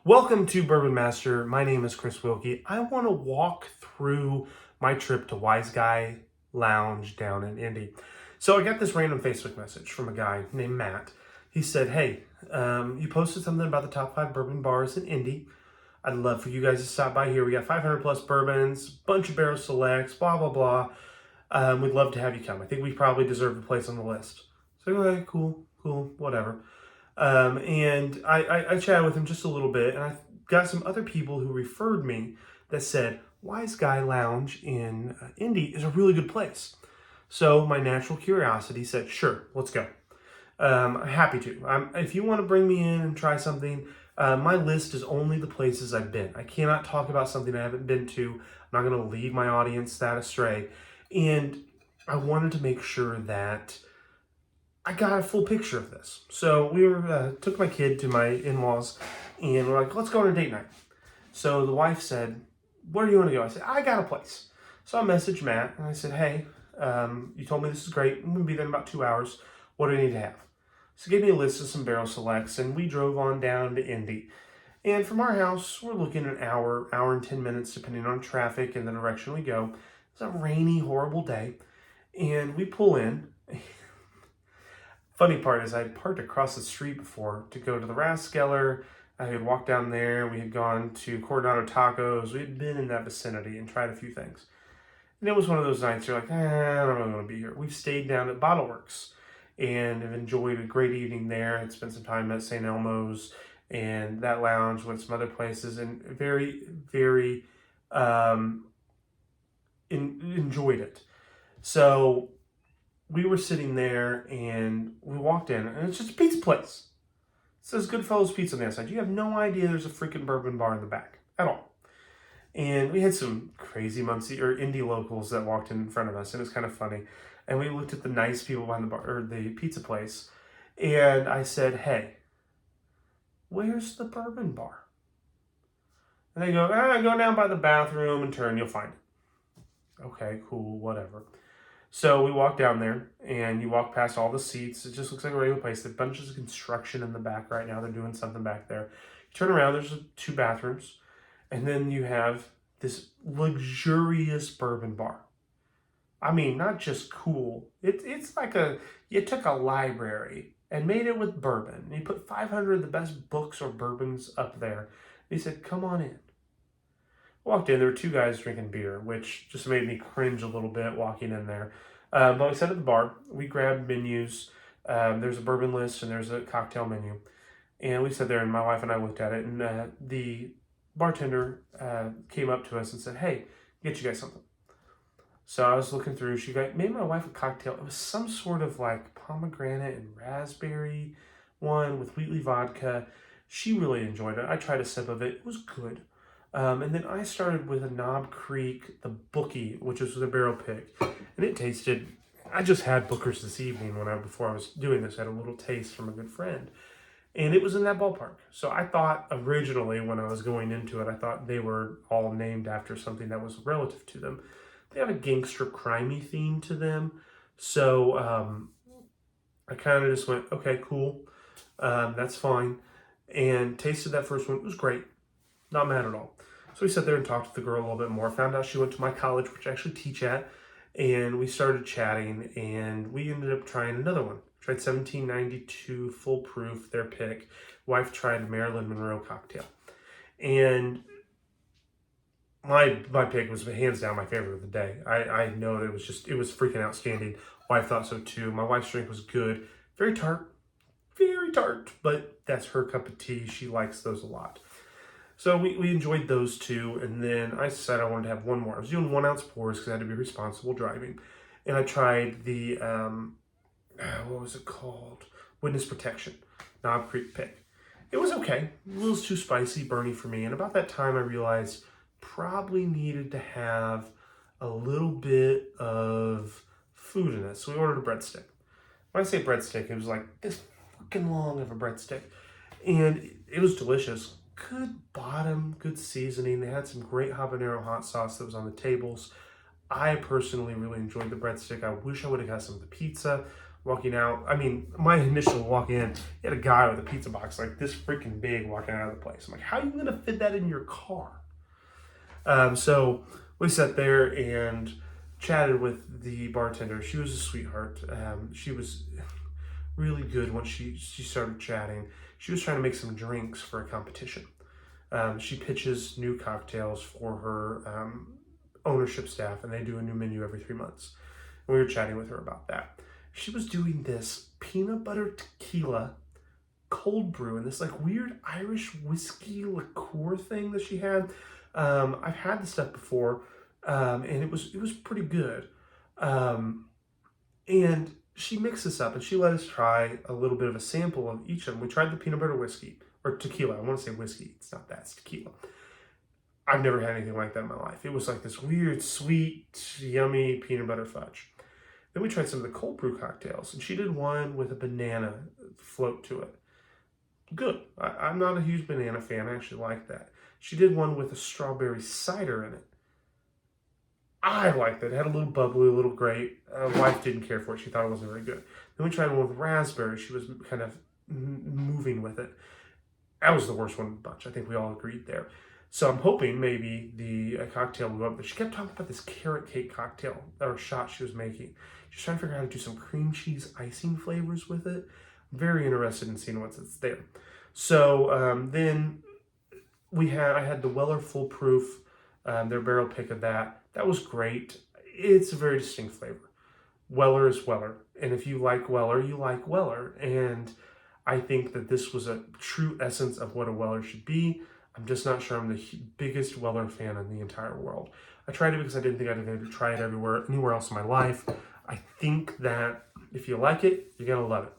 Welcome to Bourbon Master. My name is Chris Wilkie. I want to walk through my trip to Wiseguy Lounge down in Indy. So I got this random Facebook message from a guy named Matt. He said, "Hey, you posted something about the top 5 bourbon bars in Indy. I'd love for you guys to stop by here. We got 500 plus bourbons, bunch of barrel selects, blah, blah, blah. We'd love to have you come. I think we probably deserve a place on the list." So, okay, cool, whatever. And I chatted with him just a little bit, and I got some other people who referred me that said Wiseguy Lounge in Indy is a really good place. So my natural curiosity said, sure, let's go. I'm happy to. If you want to bring me in and try something, my list is only the places I've been. I cannot talk about something I haven't been to. I'm not going to lead my audience that astray. And I wanted to make sure that I got a full picture of this. So we took my kid to my in-laws, and we're like, let's go on a date night. So the wife said, where do you want to go? I said, I got a place. So I messaged Matt, and I said, hey, you told me this is great. I'm going to be there in about 2 hours. What do I need to have? So he gave me a list of some barrel selects, and we drove on down to Indy. And from our house, we're looking at an hour and 10 minutes, depending on traffic and the direction we go. It's a rainy, horrible day. And we pull in. Funny part is I had parked across the street before to go to the Rathskeller. I had walked down there. We had gone to Coronado Tacos. We had been in that vicinity and tried a few things. And it was one of those nights you're like, I don't really want to be here. We've stayed down at Bottle Works and have enjoyed a great evening there. I'd spent some time at St. Elmo's and that lounge, went to some other places, and very, very enjoyed it. So we were sitting there and we walked in, and it's just a pizza place. It says Goodfellas Pizza on the outside. You have no idea there's a freaking bourbon bar in the back at all. And we had some crazy Muncie or indie locals that walked in front of us, and it's kind of funny. And we looked at the nice people behind the bar or the pizza place, and I said, "Hey, where's the bourbon bar?" And they go, "Go down by the bathroom and turn. You'll find it." Okay, cool, whatever. So we walk down there, and you walk past all the seats. It just looks like a regular place. There's bunches of construction in the back right now. They're doing something back there. You turn around, there's 2 bathrooms, and then you have this luxurious bourbon bar. I mean, not just cool. It's like you took a library and made it with bourbon. And you put 500 of the best books or bourbons up there. They said, come on in. Walked in, there were 2 guys drinking beer, which just made me cringe a little bit walking in there. But we sat at the bar, we grabbed menus. There's a bourbon list and there's a cocktail menu. And we sat there, and my wife and I looked at it, and the bartender came up to us and said, hey, get you guys something. So I was looking through, she made my wife a cocktail. It was some sort of like pomegranate and raspberry one with Wheatley vodka. She really enjoyed it. I tried a sip of it. It was good. And then I started with a Knob Creek, the Bookie, which was the barrel pick. And it tasted, I just had Booker's this evening before I was doing this. I had a little taste from a good friend. And it was in that ballpark. So I thought originally when I was going into it, I thought they were all named after something that was relative to them. They have a gangster crimey theme to them. So I kind of just went, okay, cool. That's fine. And tasted that first one. It was great. Not mad at all. So we sat there and talked to the girl a little bit more. Found out she went to my college, which I actually teach at. And we started chatting, and we ended up trying another one. Tried 1792 Full Proof, their pick. Wife tried Marilyn Monroe cocktail. And my pick was hands down my favorite of the day. I know that it was freaking outstanding. Wife thought so too. My wife's drink was good. Very tart, but that's her cup of tea. She likes those a lot. So we enjoyed those 2, and then I decided I wanted to have one more. I was doing 1 ounce pours because I had to be responsible driving. And I tried the, what was it called? Witness Protection, Knob Creek pick. It was okay. A little too spicy, burny for me. And about that time I realized probably needed to have a little bit of food in it. So we ordered a breadstick. When I say breadstick, it was like this fucking long of a breadstick. And it was delicious. Good bottom, good seasoning. They had some great habanero hot sauce that was on the tables. I personally really enjoyed the breadstick. I wish I would have got some of the pizza. walking out. I mean, my initial walk in, you had a guy with a pizza box like this freaking big walking out of the place. I'm like, how are you going to fit that in your car? So we sat there and chatted with the bartender. She was a sweetheart. She was really good once she started chatting. She was trying to make some drinks for a competition. She pitches new cocktails for her ownership staff, and they do a new menu every 3 months. And we were chatting with her about that. She was doing this peanut butter tequila cold brew and this like weird Irish whiskey liqueur thing that she had. I've had this stuff before, and it was pretty good. And she mixed this up and she let us try a little bit of a sample of each of them. We tried the peanut butter whiskey, or tequila. I want to say whiskey. It's not that, it's tequila. I've never had anything like that in my life. It was like this weird, sweet, yummy peanut butter fudge. Then we tried some of the cold brew cocktails, and she did one with a banana float to it. Good. I'm not a huge banana fan. I actually like that. She did one with a strawberry cider in it. I liked it. It had a little bubbly, a little great. Wife didn't care for it. She thought it wasn't very good. Then we tried one with raspberry. She was kind of moving with it. That was the worst one of the bunch. I think we all agreed there. So I'm hoping maybe the cocktail will go up. But she kept talking about this carrot cake cocktail or shot she was making. She's trying to figure out how to do some cream cheese icing flavors with it. I'm very interested in seeing what's there. So then I had the Weller Full Proof, their barrel pick of that. That was great. It's a very distinct flavor. Weller is Weller. And if you like Weller, you like Weller. And I think that this was a true essence of what a Weller should be. I'm just not sure I'm the biggest Weller fan in the entire world. I tried it because I didn't think I'd be able to try it anywhere else in my life. I think that if you like it, you're going to love it.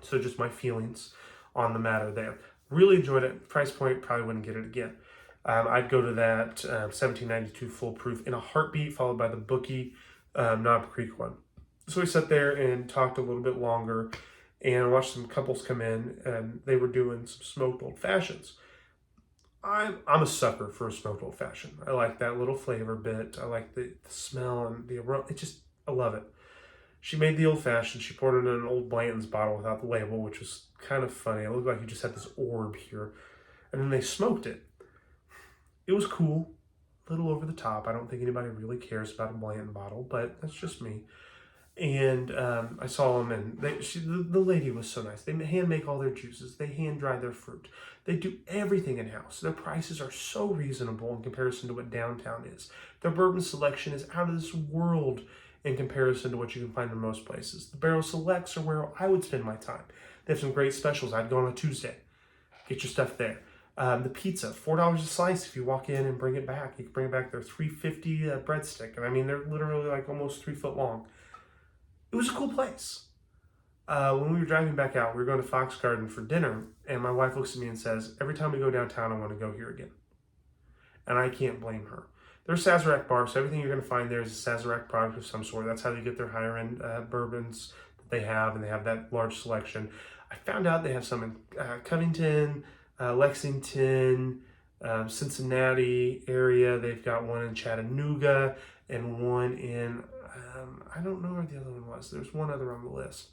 So just my feelings on the matter there. Really enjoyed it. Price point, probably wouldn't get it again. I'd go to that $17.92 full proof in a heartbeat, followed by the Bookie Knob Creek one. So we sat there and talked a little bit longer and watched some couples come in, and they were doing some smoked old fashions. I'm a sucker for a smoked old fashioned. I like that little flavor bit. I like the smell and the aroma. I love it. She made the old fashioned. She poured it in an old Blanton's bottle without the label, which was kind of funny. It looked like you just had this orb here. And then they smoked it. It was cool. A little over the top. I don't think anybody really cares about a Blanton bottle, but that's just me. And I saw them, and the lady was so nice. They hand make all their juices. They hand dry their fruit. They do everything in-house. Their prices are so reasonable in comparison to what downtown is. Their bourbon selection is out of this world in comparison to what you can find in most places. The barrel selects are where I would spend my time. They have some great specials. I'd go on a Tuesday. Get your stuff there. The pizza, $4 a slice if you walk in and bring it back. You can bring it back their $3.50 breadstick. And I mean, they're literally like almost 3 foot long. It was a cool place. When we were driving back out, we were going to Fox Garden for dinner, and my wife looks at me and says, every time we go downtown, I want to go here again. And I can't blame her. There's a Sazerac bar, so everything you're going to find there is a Sazerac product of some sort. That's how they get their higher-end bourbons that they have, and they have that large selection. I found out they have some in Covington, Lexington, Cincinnati area. They've got one in Chattanooga and one in, I don't know where the other one was. There's one other on the list.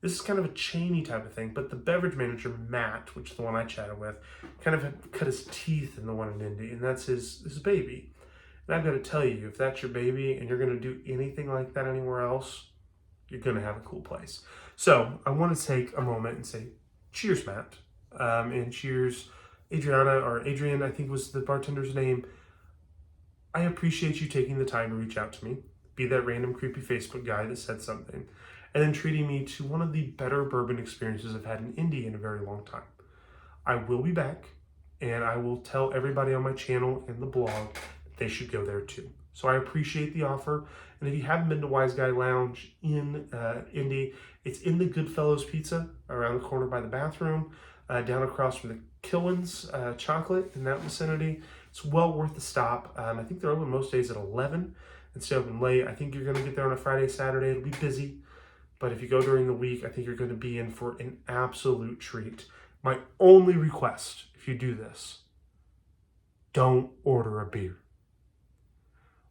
This is kind of a chainy type of thing, but the beverage manager, Matt, which is the one I chatted with, kind of had cut his teeth in the one in Indy, and that's his baby. And I've got to tell you, if that's your baby and you're going to do anything like that anywhere else, you're going to have a cool place. So I want to take a moment and say, cheers, Matt. And cheers, Adrian, I think was the bartender's name. I appreciate you taking the time to reach out to me, be that random creepy Facebook guy that said something, and then treating me to one of the better bourbon experiences I've had in Indy in a very long time. I will be back, and I will tell everybody on my channel and the blog that they should go there too. So I appreciate the offer. And if you haven't been to Wiseguy Lounge in Indy, it's in the Goodfellows Pizza around the corner by the bathroom, down across from the Killen's Chocolate in that vicinity. It's well worth the stop. I think they're open most days at 11 and stay open late. I think you're going to get there on a Friday, Saturday. It'll be busy. But if you go during the week, I think you're going to be in for an absolute treat. My only request, if you do this, don't order a beer.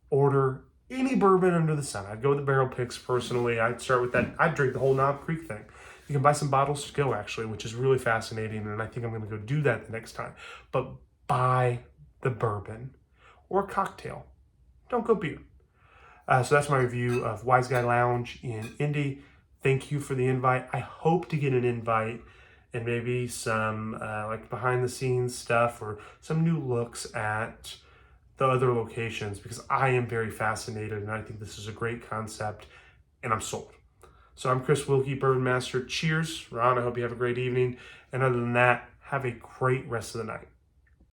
Order any bourbon under the sun. I'd go with the barrel picks personally. I'd start with that. I'd drink the whole Knob Creek thing. You can buy some bottles to go, actually, which is really fascinating, and I think I'm going to go do that the next time. But buy the bourbon or a cocktail. Don't go beer. So that's my review of Wiseguy Lounge in Indy. Thank you for the invite. I hope to get an invite and maybe some like behind the scenes stuff or some new looks at the other locations, because I am very fascinated and I think this is a great concept and I'm sold. So I'm Chris Wilkie, Bourbon Master. Cheers, Ron. I hope you have a great evening. And other than that, have a great rest of the night.